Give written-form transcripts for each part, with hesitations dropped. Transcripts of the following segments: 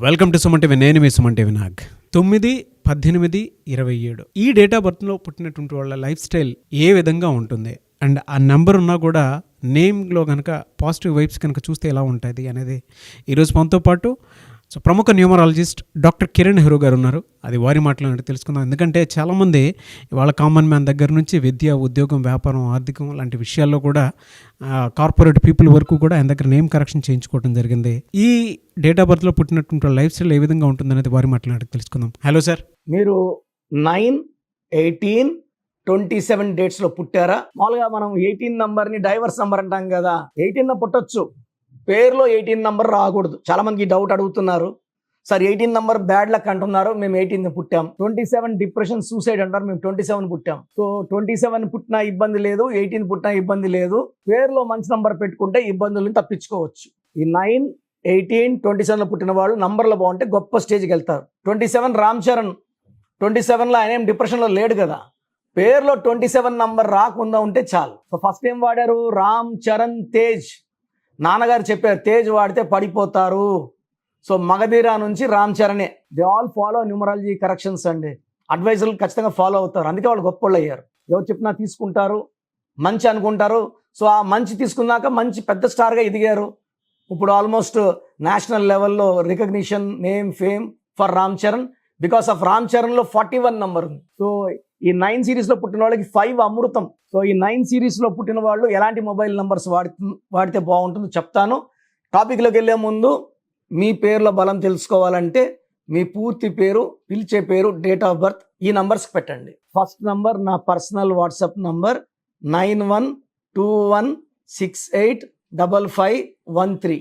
Welcome to Suman TV. నేను మీ Suman TV Nag. 9, 18, 27 ఈ date of బర్త్లో పుట్టినటువంటి వాళ్ళ లైఫ్ స్టైల్ ఏ విధంగా ఉంటుంది అండ్ ఆ నెంబర్ ఉన్నా కూడా నేమ్లో కనుక పాజిటివ్ వైబ్స్ కనుక చూస్తే ఎలా ఉంటుంది అనేది ఈరోజు మనతో పాటు ప్రముఖ న్యూమరాలజిస్ట్ డాక్టర్ కిరణ్ నెహ్రూ గారు ఉన్నారు. అది వారి మాటలు తెలుసుకుందాం. ఎందుకంటే చాలామంది వాళ్ళ కామన్ మ్యాన్ దగ్గర నుంచి విద్య, ఉద్యోగం, వ్యాపారం, ఆర్థికం లాంటి విషయాల్లో కూడా కార్పొరేట్ పీపుల్ వరకు కూడా ఆయన దగ్గర నేమ్ కరెక్షన్ చేయించుకోవడం జరిగింది. ఈ డేట్ ఆఫ్ బర్త్లో పుట్టినటువంటి లైఫ్ స్టైల్ ఏ విధంగా ఉంటుంది అనేది వారి మాటలు తెలుసుకుందాం. హలో సార్, మీరు 9, 18, 27 డేట్స్లో పుట్టారా? మామూలుగా మనం 18 నంబర్ని డైవర్స్ నంబర్ అంటాం కదా. 18 పుట్టొచ్చు, పేరులో 18 నంబర్ రాకూడదు. చాలా మందికి డౌట్ అడుగుతున్నారు. సార్ 18 నంబర్ బ్యాడ్ లక్ అంటున్నారు, మేము 18 పుట్టాం. 27 డిప్రెషన్, సూసైడ్ అంటారు, మేము 27 పుట్టాం. సో 27 పుట్టినా ఇబ్బంది లేదు, 18 పుట్టినా ఇబ్బంది లేదు. పేరులో మంచి నంబర్ పెట్టుకుంటే ఇబ్బందులను తప్పించుకోవచ్చు. ఈ 9, 18, 27లో పుట్టిన వాళ్ళు నంబర్లో బాగుంటే గొప్ప స్టేజ్కి వెళ్తారు. 27 రామ్ చరణ్, 27లో ఆయన ఏం డిప్రెషన్లో లేడు కదా. పేరులో 27 నంబర్ రాకుండా ఉంటే చాలు. సో ఫస్ట్ ఏం వాడారు? రామ్ చరణ్ తేజ్. నాన్నగారు చెప్పారు తేజ్ వాడితే పడిపోతారు. సో మగధీరా నుంచి రామ్ చరణే. They all follow numerology corrections అండి. అడ్వైజర్లు ఖచ్చితంగా ఫాలో అవుతారు. అందుకే వాళ్ళు గొప్ప వాళ్ళు అయ్యారు. ఎవరు చెప్పినా తీసుకుంటారు, మంచి అనుకుంటారు. సో ఆ మంచి తీసుకున్నాక మంచి పెద్ద స్టార్గా ఎదిగారు. ఇప్పుడు ఆల్మోస్ట్ నేషనల్ లెవెల్లో recognition, name, fame for Ram Charan. Because of Ram చరణ్లో 41 నంబర్ ఉంది. సో ఈ 9 సిరీస్లో పుట్టిన వాళ్ళకి 5 అమృతం. సో ఈ 9 సిరీస్లో పుట్టిన వాళ్ళు ఎలాంటి మొబైల్ నంబర్స్ వాడితే బాగుంటుందో చెప్తాను. టాపిక్లోకి వెళ్ళే ముందు మీ పేర్ల బలం తెలుసుకోవాలంటే మీ పూర్తి పేరు, పిలిచే పేరు, డేట్ ఆఫ్ బర్త్ ఈ నంబర్స్కి పెట్టండి. ఫస్ట్ నంబర్ నా personal WhatsApp number 9121685513.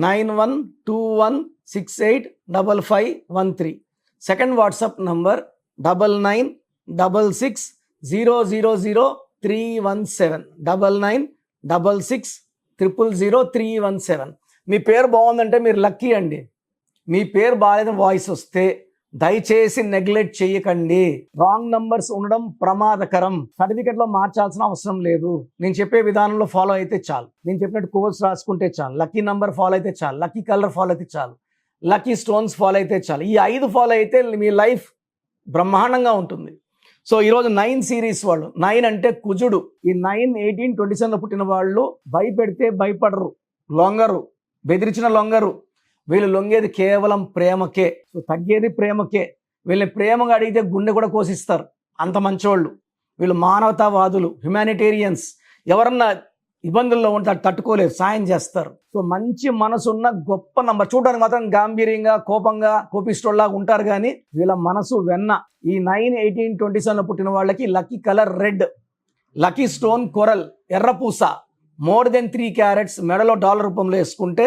9121685513. Second WhatsApp number 9966000317. 9966000317. మీ పేరు బాగుందంటే మీరు లక్కీ అండి. మీ పేరు బాగాలేదని వాయిస్ వస్తే దయచేసి నెగ్లెక్ట్ చేయకండి. రాంగ్ నంబర్స్ ఉండడం ప్రమాదకరం. సర్టిఫికెట్లో మార్చాల్సిన అవసరం లేదు. నేను చెప్పే విధానంలో ఫాలో అయితే చాలు. నేను చెప్పినట్టు కోర్స్ రాసుకుంటే చాలు. లక్కీ నంబర్ ఫాలో అయితే చాలు. లక్కీ కలర్ ఫాలో అయితే చాలు. లక్కీ స్టోన్స్ ఫాలో అయితే చాలు. ఈ 5 ఫాలో అయితే మీ లైఫ్ బ్రహ్మాండంగా ఉంటుంది. సో ఈరోజు 9 సిరీస్ వాళ్ళు. 9 అంటే కుజుడు. ఈ 9, 18, 27లో పుట్టిన వాళ్ళు భయపెడితే భయపడరు, లొంగరు, బెదిరించిన లొంగరు. వీళ్ళు లొంగేది కేవలం ప్రేమకే. సో తగ్గేది ప్రేమకే. వీళ్ళని ప్రేమగా అడిగితే గుండె కూడా కోసిస్తారు, అంత మంచోళ్ళు. వీళ్ళు మానవతావాదులు, హ్యుమానిటేరియన్స్. ఎవరన్నా ఇబ్బందుల్లో ఉంటే తట్టుకోలేరు, సాయం చేస్తారు. సో మంచి మనసున్న గొప్ప నంబర్. చూడడానికి మాత్రం గాంభీర్యంగా, కోపంగా, కోపిస్టోల్లాగా ఉంటారు, కానీ వీళ్ళ మనసు వెన్న. ఈ 9, 18, 27లో పుట్టిన వాళ్ళకి lucky colour red. Lucky stone coral, ఎర్రపూస. మోర్ దెన్ 3 క్యారెట్స్ మెడలో డాలర్ రూపంలో వేసుకుంటే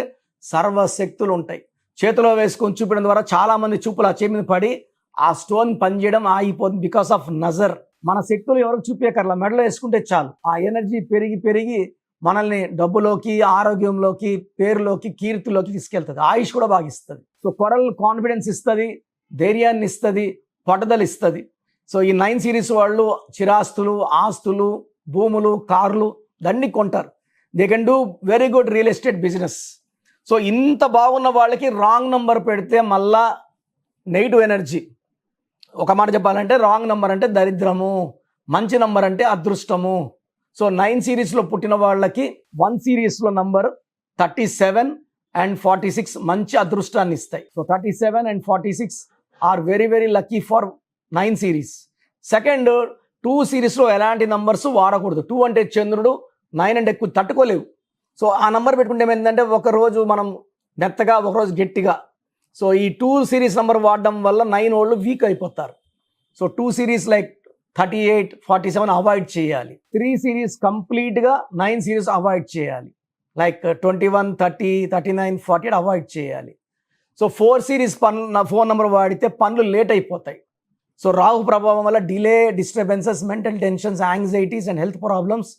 సర్వశక్తులు ఉంటాయి. చేతిలో వేసుకొని చూపడం ద్వారా చాలా మంది చూపులు ఆ చేయి మీద పడి ఆ స్టోన్ పనిచేయడం ఆగిపోతుంది. బికాస్ ఆఫ్ నజర్. మన శక్తులు ఎవరికి చూపించకర్లా, మెడలో వేసుకుంటే చాలు. ఆ ఎనర్జీ పెరిగి పెరిగి మనల్ని డబ్బులోకి, ఆరోగ్యంలోకి, పేరులోకి, కీర్తిలోకి తీసుకెళ్తుంది. ఆయుష్ కూడా బాగా ఇస్తుంది. సో కొరల్ కాన్ఫిడెన్స్ ఇస్తుంది, ధైర్యాన్ని ఇస్తుంది, పట్టుదల ఇస్తుంది. సో ఈ 9 సిరీస్ వాళ్ళు చిరాస్తులు, ఆస్తులు, భూములు, కార్లు దండి కొంటారు. They can do very good real estate business. So ఇంత బాగున్న వాళ్ళకి రాంగ్ నంబర్ పెడితే మళ్ళా నెగిటివ్ ఎనర్జీ. ఒక మాట చెప్పాలంటే రాంగ్ నంబర్ అంటే దరిద్రము, మంచి నంబర్ అంటే అదృష్టము. సో 9 సిరీస్లో పుట్టిన వాళ్ళకి 1 సిరీస్లో నంబర్ 37 and 46 మంచి అదృష్టాన్ని ఇస్తాయి. So 37 and 46 are very very lucky for 9 series. Second, 2 సిరీస్లో ఎలాంటి నంబర్స్ వాడకూడదు. 2 అంటే చంద్రుడు, 9 అంటే ఎక్కువ తట్టుకోలేవు. సో ఆ నంబర్ పెట్టుకుంటే ఏమైందంటే ఒకరోజు మనం మెత్తగా, ఒకరోజు గట్టిగా. సో ఈ 2 సిరీస్ నంబర్ వాడడం వల్ల 9 వాళ్ళు వీక్ అయిపోతారు. సో 2 సిరీస్ లైక్ 38, 47 అవాయిడ్ చేయాలి. 3 సిరీస్ కంప్లీట్గా, 9 సిరీస్ అవాయిడ్ చేయాలి. లైక్ 21, 30, 39, 48 అవాయిడ్ చేయాలి. సో 4 సిరీస్ ఫోన్ నెంబర్ వాడితే పనులు లేట్ అయిపోతాయి. సో రాహు ప్రభావం వల్ల delay, disturbances, mental tensions, anxieties and health problems.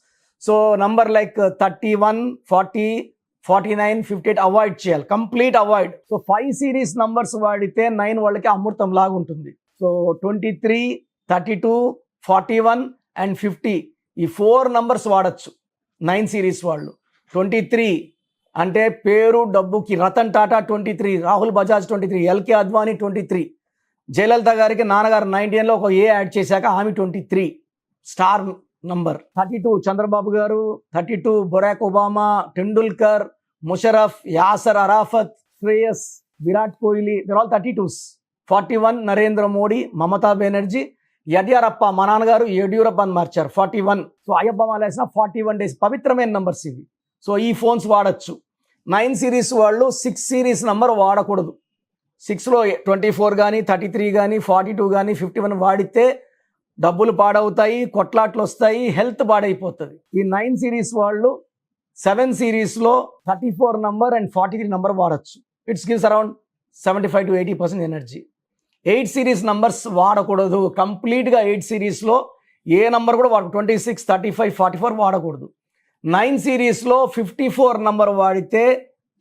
So number like 31, 40, 49, 58 avoid చేయాలి, complete avoid. So 5 series numbers వాడితే 9 వాళ్ళకి అమృతం లాగా ఉంటుంది. సో 23, 32, 41 and 50 ఈ 4 నంబర్స్ వాడచ్చు 9 సిరీస్ వాళ్ళు. 23 అంటే పేరు డబ్బుకి రతన్ టాటా 23, రాహుల్ బజాజ్ 23, ఎల్కే అద్వానీ 23, జయలలిత గారికి నాన్నగారు 19లో ఒక ఏ యాడ్ చేశాక ఆమె 23 star number. 32 Chandrababu garu, 32 Barack Obama, Tendulkar, Musharraf, Yasser Arafat, Shreyas, Virat Kohli, there all 32s. 41 Narendra Modi, Mamata Banerjee, Yediyurappa, మా నాన్నగారు యడ్యూరప్ప అని మార్చారు 41. సో అయ్యప్ప మాలేసిన 41 డేస్ పవిత్రమైన నంబర్స్ ఇవి. సో ఈ ఫోన్స్ వాడచ్చు. 9 సిరీస్ వాళ్ళు 6 సిరీస్ నంబర్ వాడకూడదు. 6లో 24 కానీ 33 కానీ 42 కానీ 51 వాడితే డబ్బులు పాడవుతాయి, కొట్లాట్లు వస్తాయి, హెల్త్ పాడైపోతుంది. ఈ 9 సిరీస్ వాళ్ళు 7 సిరీస్లో 34 నంబర్ అండ్ 43 నంబర్ వాడచ్చు. It's gives around 75 to 80% energy. 8 series numbers వాడకూడదు. కంప్లీట్గా 8 సిరీస్లో ఏ నంబర్ కూడా 26, 35, 44 వాడకూడదు. 9 సిరీస్లో 54 నంబర్ వాడితే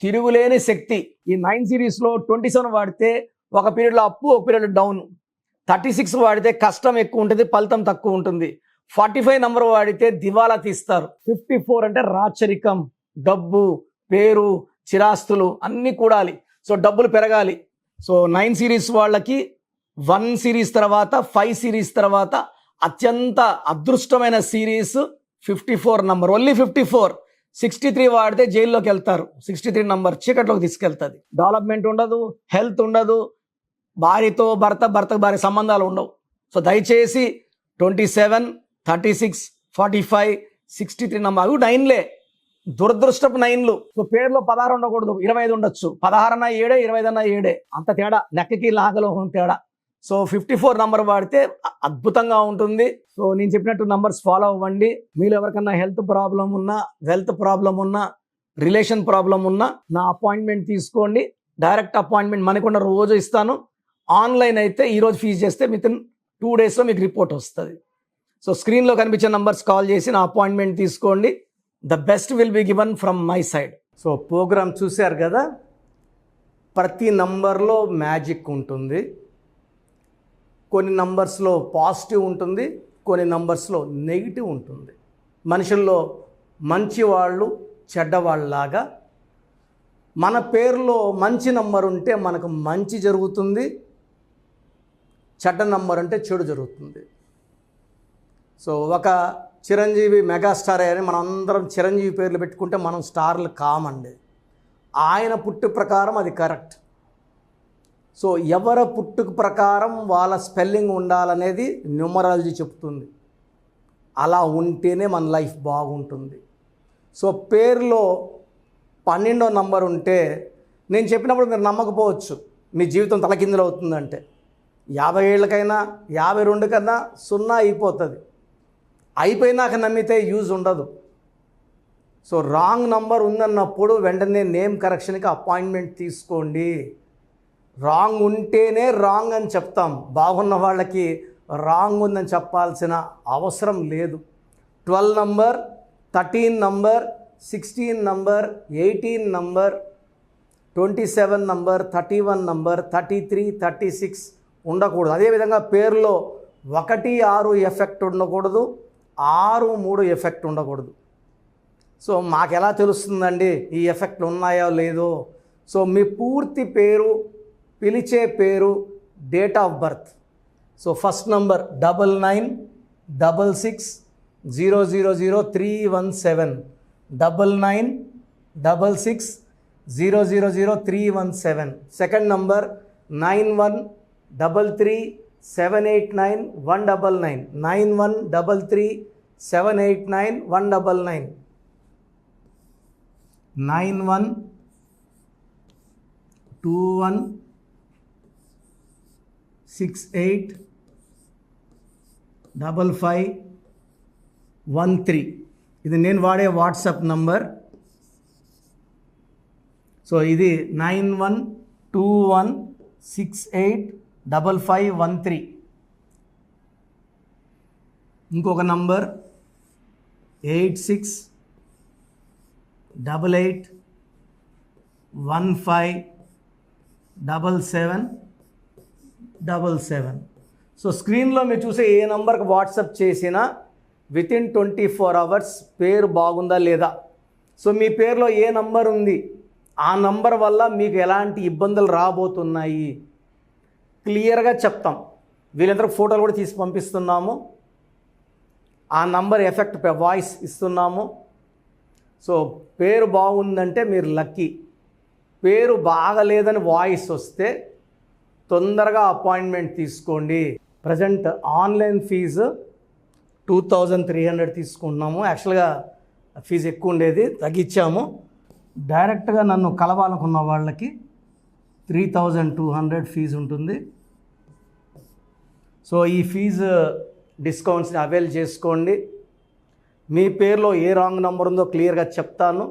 తిరుగులేని శక్తి. ఈ 9 సిరీస్లో 27 వాడితే ఒక పీరియడ్లో అప్పు, ఒక పీరియడ్ డౌన్. 36 వాడితే కష్టం ఎక్కువ ఉంటుంది, ఫలితం తక్కువ ఉంటుంది. 45 నంబర్ వాడితే దివాలా తీస్తారు. 54 అంటే రాచరికం, డబ్బు, పేరు, చిరాస్తులు అన్నీ కూడాలి. సో డబ్బులు పెరగాలి. సో 9 సిరీస్ వాళ్ళకి 1 సిరీస్ తర్వాత 5 సిరీస్ తర్వాత అత్యంత అదృష్టమైన సిరీస్ 54 నంబర్. ఓన్లీ 54. 63 వాడితే జైల్లోకి వెళ్తారు. 63 నంబర్ చీకట్లోకి తీసుకెళ్తుంది. డెవలప్మెంట్ ఉండదు, హెల్త్ ఉండదు, భార్యతో భర్తకు భార్య సంబంధాలు ఉండవు. సో దయచేసి 27, 36, 45, 63 నంబర్ అవి 9లే, దురదృష్టపు 9లు. సో పేరులో 16 ఉండకూడదు, 25 ఉండొచ్చు. 16 అన్నా 7, 25 అన్నా 7, అంత తేడా, నెక్కకి లాగలో తేడా. సో 54 నంబర్ వాడితే అద్భుతంగా ఉంటుంది. సో నేను చెప్పినట్టు నంబర్స్ ఫాలో అవ్వండి. మీరు ఎవరికన్నా హెల్త్ ప్రాబ్లం ఉన్నా, వెల్త్ ప్రాబ్లం ఉన్నా, రిలేషన్ ప్రాబ్లం ఉన్నా నా అపాయింట్మెంట్ తీసుకోండి. డైరెక్ట్ అపాయింట్మెంట్ మనకున్న రోజు ఇస్తాను. ఆన్లైన్ అయితే ఈరోజు ఫీజు చేస్తే వితిన్ 2 డేస్లో మీకు రిపోర్ట్ వస్తుంది. సో స్క్రీన్లో కనిపించే నంబర్స్ కాల్ చేసి నా అపాయింట్మెంట్ తీసుకోండి. The best will be given from my side. So program చూశారు కదా, ప్రతి నంబర్లో మ్యాజిక్ ఉంటుంది. కొన్ని నంబర్స్లో పాజిటివ్ ఉంటుంది, కొన్ని నంబర్స్లో నెగిటివ్ ఉంటుంది. మనుషుల్లో మంచి వాళ్ళు చెడ్డవాళ్ళలాగా మన పేరులో మంచి నంబర్ ఉంటే మనకు మంచి జరుగుతుంది, చెడ్డ నంబర్ అంటే చెడు జరుగుతుంది. సో ఒక చిరంజీవి మెగాస్టార్ అని మనం అందరం చిరంజీవి పేర్లు పెట్టుకుంటే మనం స్టార్లు కామండి. ఆయన పుట్టు ప్రకారం అది కరెక్ట్. సో ఎవరి పుట్టుక ప్రకారం వాళ్ళ స్పెల్లింగ్ ఉండాలనేది న్యూమరాలజీ చెప్తుంది. అలా ఉంటేనే మన లైఫ్ బాగుంటుంది. సో పేరులో 12వ నంబర్ ఉంటే నేను చెప్పినప్పుడు మీరు నమ్మకపోవచ్చు, మీ జీవితం తలకిందులు అవుతుందంటే. 50 ఏళ్ళకైనా 52 కన్నా 0 అయిపోతుంది. అయిపోయినాక నమ్మితే యూజ్ ఉండదు. సో రాంగ్ నంబర్ ఉందన్నప్పుడు వెంటనే నేమ్ కరెక్షన్కి అపాయింట్మెంట్ తీసుకోండి. రాంగ్ ఉంటేనే రాంగ్ అని చెప్తాం. బాగున్న వాళ్ళకి రాంగ్ ఉందని చెప్పాల్సిన అవసరం లేదు. 12 number, 13 number, 16 number, 18 number, 27 number, 31 number, 33, 36 ఉండకూడదు. అదేవిధంగా పేరులో 1, 6 ఎఫెక్ట్ ఉండకూడదు, 6, 3 ఎఫెక్ట్ ఉండకూడదు. సో మాకు ఎలా తెలుస్తుందండి ఈ ఎఫెక్ట్లు ఉన్నాయో లేదో? సో మీ పూర్తి పేరు, పిలిచే పేరు, date of birth. So first number 9966000317, 9966000317. Second number 9133789199, 9133789199, 9121685513. ఇది నేను వాడే వాట్సాప్ నంబర్. సో ఇది 9121685513. ఇంకొక నంబర్ 8688157777. సో స్క్రీన్లో మీరు చూసే ఏ నంబర్కి వాట్సాప్ చేసినా వితిన్ 24 అవర్స్ పేరు బాగుందా లేదా. సో మీ పేరులో ఏ నంబర్ ఉంది, ఆ నంబర్ వల్ల మీకు ఎలాంటి ఇబ్బందులు రాబోతున్నాయి క్లియర్గా చెప్తాం. వీళ్ళందరూ ఫోటోలు కూడా తీసి పంపిస్తున్నాము. ఆ నంబర్ ఎఫెక్ట్ వాయిస్ ఇస్తున్నాము. సో పేరు బాగుందంటే మీరు లక్కీ. పేరు బాగలేదని వాయిస్ వస్తే తొందరగా అపాయింట్మెంట్ తీసుకోండి. ప్రజెంట్ ఆన్లైన్ ఫీజు 2300 తీసుకుంటున్నాము. యాక్చువల్గా ఫీజు ఎక్కువ ఉండేది, తగ్గించాము. డైరెక్ట్గా నన్ను కలవాలనుకున్న వాళ్ళకి 3200 ఫీజు ఉంటుంది. సో ఈ ఫీజు డిస్కౌంట్స్ని అవైల్ చేసుకోండి. మీ పేరులో ఏ రాంగ్ నెంబర్ ఉందో క్లియర్గా చెప్తాను,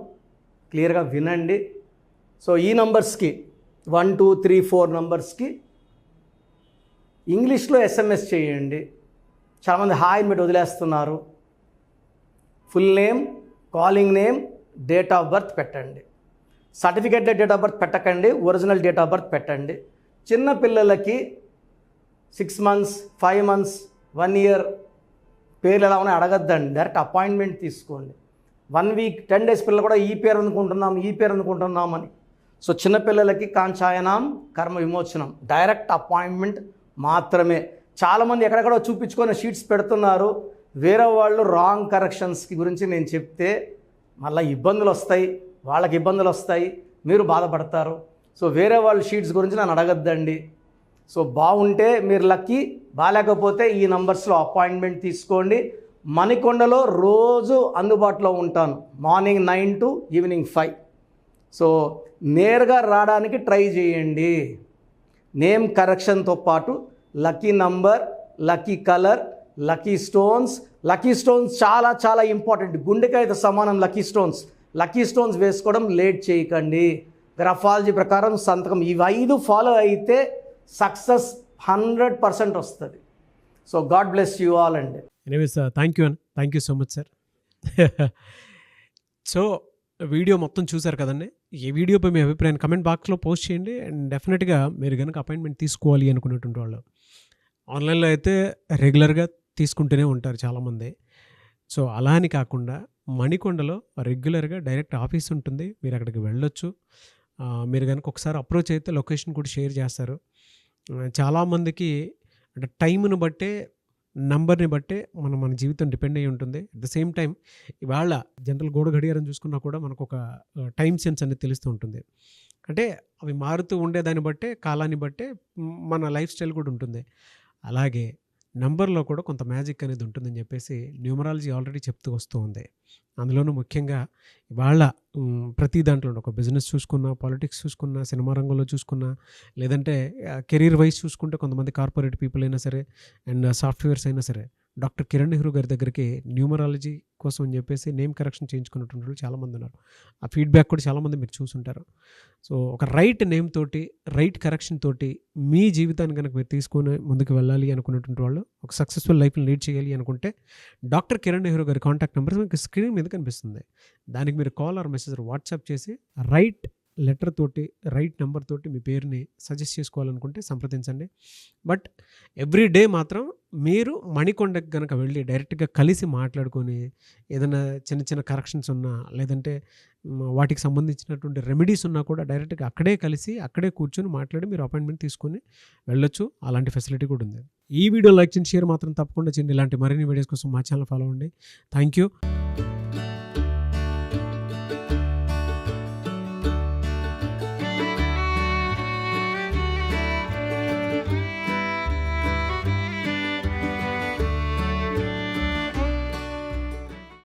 క్లియర్గా వినండి. సో ఈ నంబర్స్కి 1 2 3 4 నంబర్స్కి ఇంగ్లీష్లో SMS చేయండి. చాలామంది హాయ్ పెట్టి వదిలేస్తున్నారు. Full name, calling name, date of birth పెట్టండి. సర్టిఫికేట్ డేట్ ఆఫ్ బర్త్ పెట్టకండి, ఒరిజినల్ డేట్ ఆఫ్ బర్త్ పెట్టండి. చిన్న పిల్లలకి 6 months 5 months 1 year పేర్లు ఎలా ఉన్నాయి అడగద్దండి, డైరెక్ట్ అపాయింట్మెంట్ తీసుకోండి. 1 week 10 days పిల్లలు కూడా ఈ పేరు అనుకుంటున్నామని. సో చిన్నపిల్లలకి కాంచాయనం కర్మ విమోచనం, డైరెక్ట్ అపాయింట్మెంట్ మాత్రమే. చాలామంది ఎక్కడెక్కడో చూపించుకొని షీట్స్ పెడుతున్నారు. వేరే వాళ్ళు రాంగ్ కరెక్షన్స్కి గురించి నేను చెప్తే మళ్ళీ ఇబ్బందులు వస్తాయి, వాళ్ళకి ఇబ్బందులు వస్తాయి, మీరు బాధపడతారు. సో వేరే వాళ్ళ షీట్స్ గురించి నన్ను అడగద్దండి. సో బాగుంటే మీరు లక్కీ, బాగాలేకపోతే ఈ నంబర్స్లో అపాయింట్మెంట్ తీసుకోండి. మణికొండలో రోజు అందుబాటులో ఉంటాను, మార్నింగ్ 9 to ఈవినింగ్ 5. సో నేరుగా రావడానికి ట్రై చేయండి. నేమ్ కరెక్షన్తో పాటు lucky number, lucky colour, lucky stones. Lucky stones చాలా చాలా ఇంపార్టెంట్. గుండెకాయతో సమానం లక్కీ స్టోన్స్. లక్కీ స్టోన్స్ వేసుకోవడం లేట్ చేయకండి. గ్రఫాలజీ ప్రకారం సంతకం, ఇవి 5 ఫాలో అయితే సక్సెస్ 100% వస్తుంది. So god bless you all అండి. Anyways thank you so much sir. So video మొత్తం చూసారు కదండి. ఈ వీడియోపై మీ అభిప్రాయాన్ని కమెంట్ బాక్స్లో పోస్ట్ చేయండి. అండ్ డెఫినెట్గా మీరు కనుక అపాయింట్మెంట్ తీసుకోవాలి అనుకునేటువంటి వాళ్ళు ఆన్లైన్లో అయితే రెగ్యులర్గా తీసుకుంటూనే ఉంటారు చాలామంది. సో అలా అని కాకుండా మణికొండలో రెగ్యులర్గా డైరెక్ట్ ఆఫీస్ ఉంటుంది, మీరు అక్కడికి వెళ్ళొచ్చు. మీరు కనుక ఒకసారి అప్రోచ్ అయితే లొకేషన్ కూడా షేర్ చేస్తారు. చాలామందికి అంటే టైంను బట్టే, నంబర్ని బట్టే మన జీవితం డిపెండ్ అయ్యి ఉంటుంది. అట్ ద సేమ్ టైం ఇవాళ జనరల్ గోడ గడియారం చూసుకున్నా కూడా మనకు ఒక టైం సెన్స్ అనేది తెలుస్తూ ఉంటుంది. అంటే అవి మారుతూ ఉండేదాన్ని బట్టే, కాలాన్ని బట్టే మన లైఫ్ స్టైల్ కూడా ఉంటుంది. అలాగే నంబర్లో కూడా కొంత మ్యాజిక్ అనేది ఉంటుందని చెప్పేసి న్యూమరాలజీ ఆల్రెడీ చెప్తూ వస్తూ ఉంది. అందులోనూ ముఖ్యంగా ఇవాళ ప్రతి దాంట్లో ఒక బిజినెస్ చూసుకున్నా, పాలిటిక్స్ చూసుకున్నా, సినిమా రంగంలో చూసుకున్నా, లేదంటే కెరీర్ వైజ్ చూసుకుంటే కొంతమంది కార్పొరేట్ పీపుల్ అయినా సరే అండ్ సాఫ్ట్వేర్స్ అయినా సరే డాక్టర్ కిరణ్ నెహ్రూ గారి దగ్గరికి న్యూమరాలజీ కోసం అని చెప్పేసి నేమ్ కరెక్షన్ చేయించుకున్నటువంటి వాళ్ళు చాలామంది ఉన్నారు. ఆ ఫీడ్బ్యాక్ కూడా చాలామంది మీరు చూసుంటారు. సో ఒక రైట్ నేమ్ తోటి, రైట్ కరెక్షన్ తోటి మీ జీవితాన్ని కనుక మీరు తీసుకొని ముందుకు వెళ్ళాలి అనుకున్నటువంటి వాళ్ళు, ఒక సక్సెస్ఫుల్ లైఫ్ని లీడ్ చేయాలి అనుకుంటే డాక్టర్ కిరణ్ నెహ్రూ గారి కాంటాక్ట్ నెంబర్ మీకు స్క్రీన్ మీద కనిపిస్తుంది. దానికి మీరు కాల్ ఆర్ మెసేజ్ వాట్సాప్ చేసి రైట్ లెటర్ తోటి, రైట్ నెంబర్ తోటి మీ పేరుని సజెస్ట్ చేసుకోవాలనుకుంటే సంప్రదించండి. బట్ ఎవ్రీ డే మాత్రం మీరు మణికొండకి కనుక వెళ్ళి డైరెక్ట్గా కలిసి మాట్లాడుకొని ఏదైనా చిన్న చిన్న కరెక్షన్స్ ఉన్నా, లేదంటే వాటికి సంబంధించినటువంటి రెమెడీస్ ఉన్నా కూడా డైరెక్ట్గా అక్కడే కలిసి అక్కడే కూర్చొని మాట్లాడి మీరు అపాయింట్మెంట్ తీసుకొని వెళ్ళొచ్చు. అలాంటి ఫెసిలిటీ కూడా ఉంది. ఈ వీడియో లైక్ చేయండి, షేర్ మాత్రం తప్పకుండా చేయండి. ఇలాంటి మరిన్ని వీడియోస్ కోసం మా ఛానల్ ఫాలో అవ్వండి. Thank you.